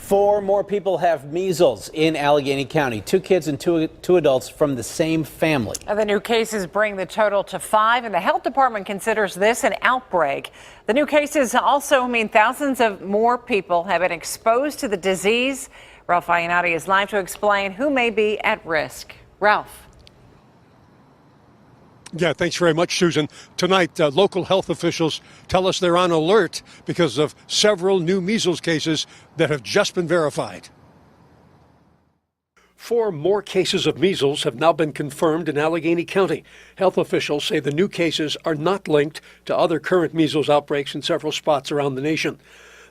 4 more people have measles in Allegheny County. 2 kids and two adults from the same family. The new cases bring the total to 5, and the health department considers this an outbreak. The new cases also mean thousands of more people have been exposed to the disease. Ralph Iannotti is live to explain who may be at risk. Ralph. Yeah, thanks very much, Susan. Tonight, local health officials tell us they're on alert because of several new measles cases that have just been verified. 4 more cases of measles have now been confirmed in Allegheny County. Health officials say the new cases are not linked to other current measles outbreaks in several spots around the nation.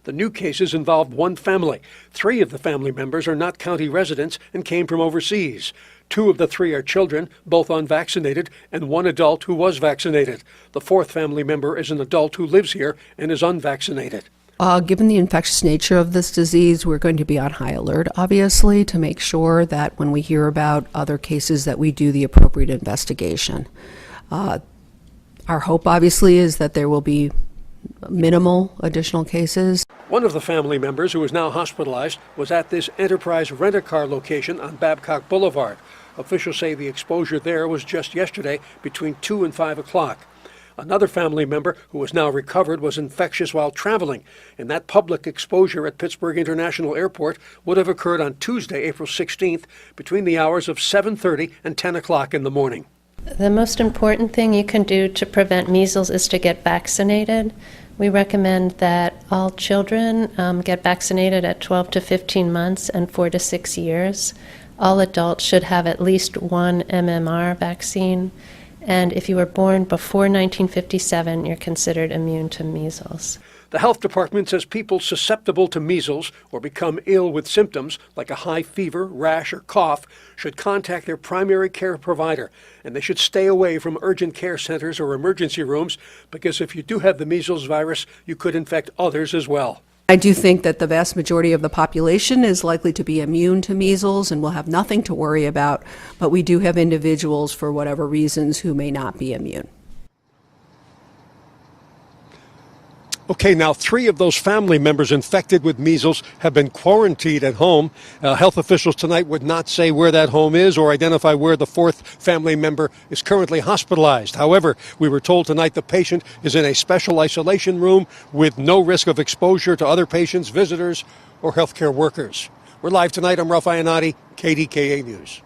The new cases involved one family. 3 of the family members are not county residents and came from overseas. 2 of the 3 are children, both unvaccinated, and 1 adult who was vaccinated. The 4th family member is an adult who lives here and is unvaccinated. Given the infectious nature of this disease, we're going to be on high alert, obviously, to make sure that when we hear about other cases that we do the appropriate investigation. Our hope, obviously, is that there will be minimal additional cases. One of the family members who is now hospitalized was at this Enterprise rent-a-car location on Babcock Boulevard. Officials say the exposure there was just yesterday between 2 and 5 o'clock. Another family member who is now recovered was infectious while traveling, and that public exposure at Pittsburgh International Airport would have occurred on Tuesday, April 16th, between the hours of 7:30 and 10 o'clock in the morning. The most important thing you can do to prevent measles is to get vaccinated. We recommend that all children get vaccinated at 12 to 15 months and 4 to 6 years. All adults should have at least 1 MMR vaccine. And if you were born before 1957, you're considered immune to measles. The health department says people susceptible to measles or become ill with symptoms like a high fever, rash, or cough should contact their primary care provider, and they should stay away from urgent care centers or emergency rooms because if you do have the measles virus, you could infect others as well. I do think that the vast majority of the population is likely to be immune to measles and will have nothing to worry about, but we do have individuals, for whatever reasons, who may not be immune. Okay, now 3 of those family members infected with measles have been quarantined at home. Health officials tonight would not say where that home is or identify where the 4th family member is currently hospitalized. However, we were told tonight the patient is in a special isolation room with no risk of exposure to other patients, visitors, or healthcare workers. We're live tonight. I'm Ralph Iannotti, KDKA News.